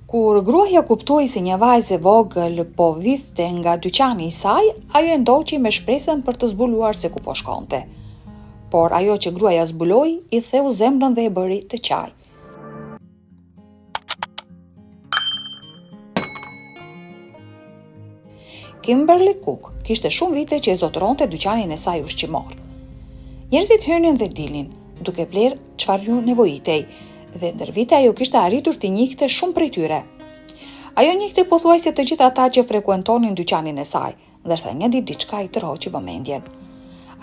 Kur gruaja kuptoi se një vajzë e vogël po vithte nga dyqani i saj, ajo e ndoqi me shpresën për të zbuluar se ku po shkonte. Por ajo që gruaja zbuloi i theu zemrën dhe e bëri të qaj. Kimberly Cook kishte shumë vite që e zotëronte dyqanin e saj ushqimor. Njerëzit hynin dhe dilnin, duke bler çfarë ju nevojitej, dhe ndër vite ajo kishte arritur të njihte shumë prej tyre. Ajo njihte pothuajse të gjithë ata që frekuentonin dyqanin e saj, ndërsa një ditë diçka i tërhoqi vëmendjen.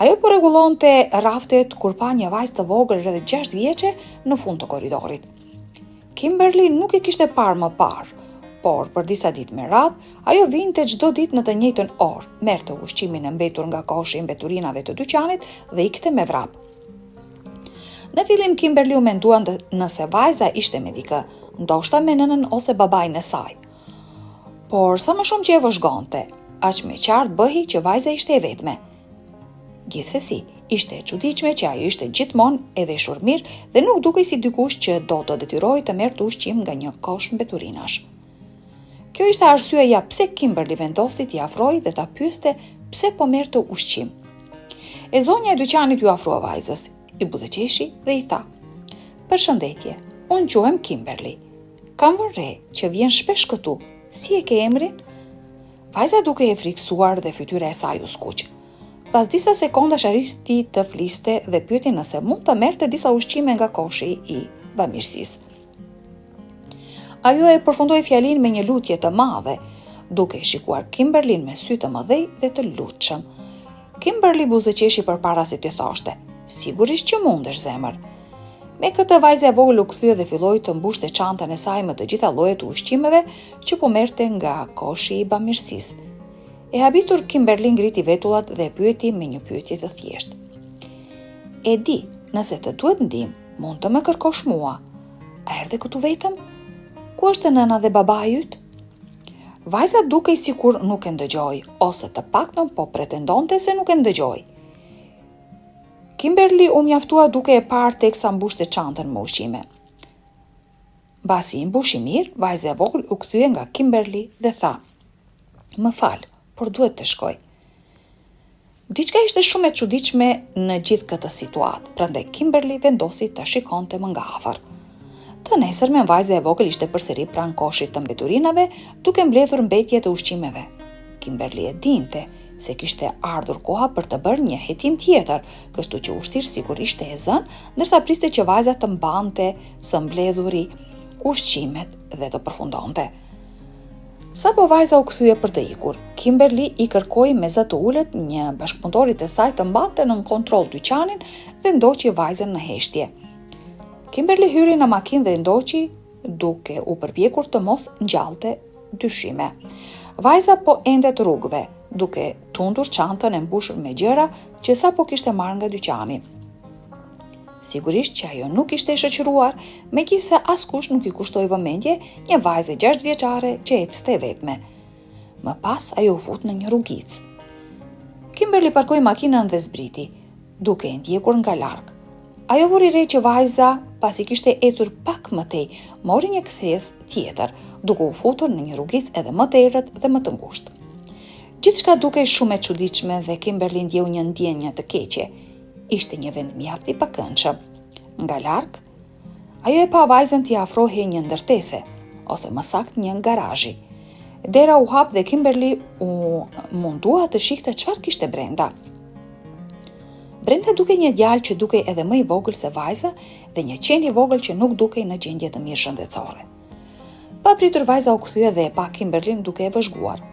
Ajo po rregullonte raftet kur pa një vajzë të vogël rreth 6 vjeçe në fund të korridorit. Kimberly nuk e kishte parë më parë, por për disa ditë me radhë, ajo vinte çdo ditë në të njëjtën orë, merrte ushqimin e mbetur nga koshi i mbeturinave të dyqanit dhe ikte me vrap. Në fillim Kimberly u mendua nëse vajza ishte me dikë, ndoshta me nënën ose babain e saj. Por sa më shumë që e vëzhgonte, aq më qartë bëhej që vajza ishte e vetme. Gjithsesi, ishte e çuditshme që ajo ishte gjithmonë e veshur mirë dhe nuk dukej si dikush që do të detyrohej të merrte ushqim nga një kosh mbeturinash. Kjo ishte arsyeja pse Kimberly vendosi t'i afrojë dhe ta pyeste pse po merrte ushqim. E zonja e dyqanit ju afrua vajzës, i buzëqeshi dhe i tha: "Përshëndetje, unë quhem Kimberly. Kam vënë re që vjen shpesh këtu. Si e ke emrin?" Vajza duke e friksuar dhe fytyra e saj u skuq. Pas disa sekondash arriti të fliste dhe pyeti nëse mund të merrte disa ushqime nga koshi i bamirësisë. Ajo e përfundoi fjalinë me një lutje të madhe, duke e shikuar Kimberlyn me sy të mëdhej dhe të lutshëm. Kimberly buzëqeshi përpara se t'i thoshte: "Sigurisht që mundesh, zemër." Me këtë vajza e vogël u kthye dhe filloi të mbushte çantën e saj me të gjitha llojet të ushqimeve që po merrte nga koshi i bamirësisë. E habitur Kimberly ngriti vetullat dhe e pyeti me një pyetje të thjeshtë: "E di, nëse të duhet ndihmë, mund të më kërkosh mua. A erdhe këtu vetëm? Ku është nëna dhe babai yt?" Vajza dukej sikur nuk e ndëgjoi, ose të paktën po pretendonte se nuk e ndëgjoi. Kimberly u mjaftua duke e parë teksa mbushte çantën me ushqime. Mbasi i mbushi mirë, vajza e vogël u kthye nga Kimberly dhe tha: "Më fal, por duhet të shkoj." Diçka ishte shumë e çuditshme në gjithë këtë situatë, prandaj Kimberly vendosi ta shikonte më nga afër. Të nesërmen vajza e vogël ishte përsëri pranë koshit të mbeturinave, duke mbledhur mbetje të ushqimeve. Kimberly e dinte se kishte ardhur koha për të bërë një hetim tjetër, kështu që ushtir sigurisht e zën, ndërsa priste që vajza të mbante së mbledhuri ushqimet dhe të përfundonte. Sa po vajza u kthye për të ikur, Kimberly i kërkoi me zë të ulët një bashkëpunëtorit e saj të mbante në kontroll dyqanin dhe ndoqi vajzën në heshtje. Kimberly hyri në makinë dhe ndoqi duke u përpjekur të mos ngjallte dyshime. Vajza po endet rrugëve, duke tundur çantën e mbushur me gjëra që sapo kishte marrë nga dyqani. Sigurisht që ajo nuk ishte e shoqëruar, megjithse askush nuk i kushtoi vëmendje një vajze 6 vjeçare që ecste e vetme. Më pas ajo u fut në një rrugicë. Kimberly parkoi makinën dhe zbriti, duke e ndjekur nga larg. Ajo vuri re që vajza, pasi kishte ecur pak më tej, mori një kthes tjetër, duke u futur në një rrugicë edhe më të errët dhe më të ngushtë. Gjithçka dukej shumë e çuditshme dhe Kimberly ndjeu një ndjenjë të keqe. Ishte një vend mjaft i pakëndshëm. Nga larg, ajo e pa vajzën t'i afrohej një ndërtese, ose më saktë një garazhi. Dera u hap dhe Kimberly u mundua të shihte çfarë kishte brenda. Brenda dukej një djalë që dukej edhe më i vogël se vajza dhe një qen i vogël që nuk dukej në gjendje të mirë shëndetësore. Pa pritur vajza u kthye dhe e pa Kimberlyn duke e vëzhguar.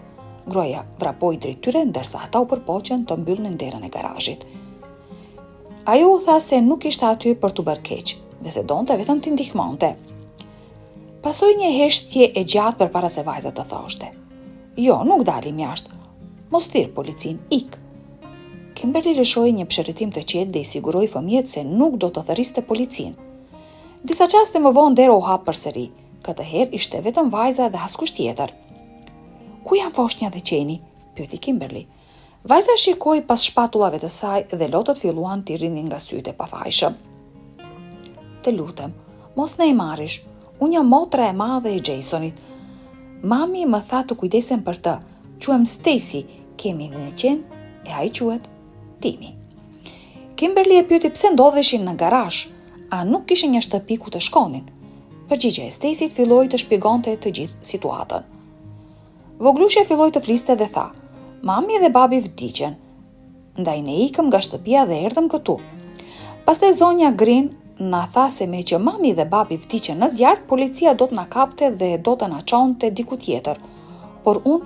Gruaja vrapoi drejt tyre ndërsa ata u përpoqën të mbyllnin derën e garazhit. Ajo u tha se nuk ishte aty për t'u bërë keq dhe se donte vetëm t'i ndihmonte. Pasoi një heshtje e gjatë përpara se vajza të thoshte: "Jo, nuk dalim jashtë. Mos thirr policin, ik." Kimberly lëshoi një pshërritim të qetë dhe i siguroi fëmijët se nuk do të thërriste policin. Disa çaste më vonë dera u hap përsëri. Këtë herë ishte vetëm vajza dhe askush tjetër. "Ku janë foshnja dhe qeni?" pyeti Kimberly. Vajza shikoi pas shpatullave të saj dhe lotët filluan t'i rrinin nga sytë e pafajshëm. "Të lutem, mos na i marrish. Unë jam motra e madhe e Jasonit. Mami më tha të kujdesem për të. Quhem Stacy, kemi dhe në qenë e ai quhet Timmy. Kimberly e pyeti pse ndodheshin në garazh, a nuk kishin një shtëpi ku të shkonin. Përgjigjja e Stacyt filloi të shpjegonte të gjithë situatën. Voglushja filloi të fliste dhe tha: "Mami dhe babi vdiqën. Ndaj ne ikëm nga shtëpia dhe erdhëm këtu. Pastaj zonja Green na tha se me që mami dhe babi vdiqën në zjarr, policia do të na kapte dhe do të na çonte diku tjetër. Por unë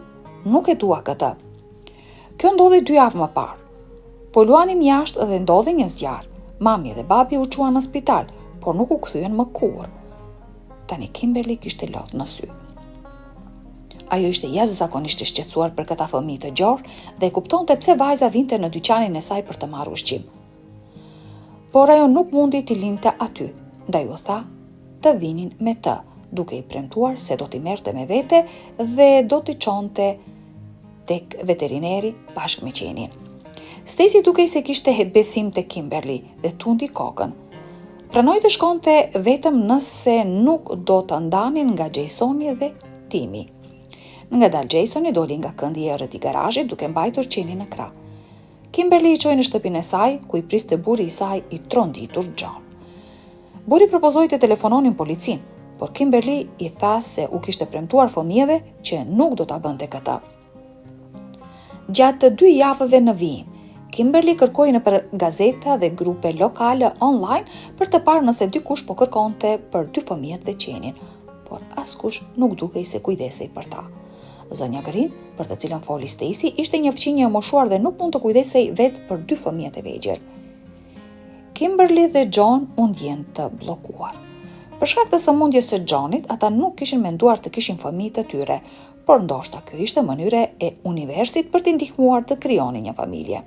nuk e dua këtë. Kjo ndodhi 2 javë më parë. Po luanim jashtë dhe ndodhi një zjarr. Mami dhe babi u çuan në spital, por nuk u kthyen më kurrë." Tani Kimberly kishte lot në sy. Ajo ishte jashtëzakonisht e shqetësuar për këta fëmijë të gjorë dhe e kuptonte pse vajza vinte në dyqanin e saj për të marrë ushqim. Por ajo nuk mundi t'i linte aty, ndaj u tha të vinin me të, duke i premtuar se do t'i merrte me vete dhe do t'i çonte tek veterineri bashkë me qenin. Stacy dukej se kishte besim te Kimberly dhe tundi kokën. Pranoi të shkonte vetëm nëse nuk do të ndanin nga Jasoni dhe Timmy. Nga dal Jasoni doli nga këndi i errët i garazhit duke mbajtur qenin në krah. Kimberly i çoi në shtëpinë e saj, ku i priste burri i saj i tronditur John. Burri propozoi të telefononin policin, por Kimberly i tha se u kishte premtuar fëmijëve që nuk do ta bënte këtë. Gjatë 2 javëve në vijim, Kimberly kërkoi nëpër gazeta dhe grupe lokale online për të parë nëse dikush po kërkonte për 2 fëmijët dhe qenin, por askush nuk dukej se kujdesej për ta. Zonja Green, për të cilën foli Stacy, ishte një fëmijë e moshuar dhe nuk mund të kujdesej vetë për 2 fëmijët e vegjël. Kimberly dhe John u ndjen të bllokuar. Për shkak të sëmundjes së Johnit, ata nuk kishin menduar të kishin fëmijë të tyre, por ndoshta kjo ishte mënyra e universit për t'i ndihmuar të krijonin një familje.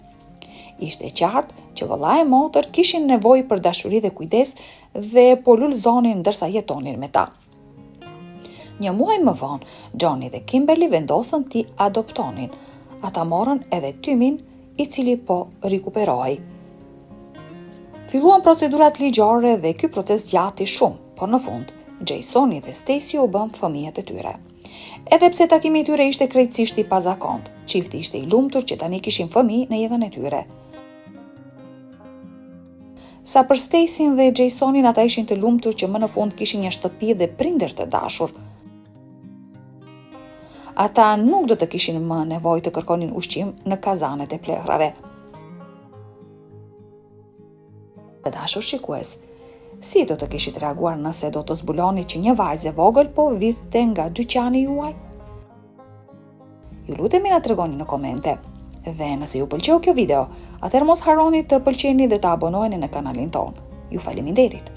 Ishte qartë që vëlla e motër kishin nevojë për dashuri dhe kujdes dhe po lulëzonin ndërsa jetonin me ta. Një muaj më vonë, Johnny dhe Kimberly vendosën t'i adoptonin. Ata morën edhe Timmyn, i cili po rikuperohej. Filluan procedurat ligjore dhe ky proces gjati shumë, por në fund, Jasoni dhe Stacy u bën fëmijët e tyre. Edhe pse takimi i tyre ishte krejtësisht i pazakont, çifti ishte i lumtur që tani kishin fëmijë në jetën e tyre. Sa për Stacyn dhe Jasonin, ata ishin të lumtur që më në fund kishin një shtëpi dhe prindër të dashur. Ata nuk do të kishin më nevojë të kërkonin ushqim në kazanet e plehrave. Të dashur shikues, si do të kishit reaguar nëse do të zbuloni që një vajzë e vogël po vidhte nga dyqani juaj? Ju lutemi na tregoni në komente. Dhe nëse ju pëlqeu kjo video, atëherë mos harroni të pëlqeni dhe të abonoheni në kanalin tonë. Ju faleminderit.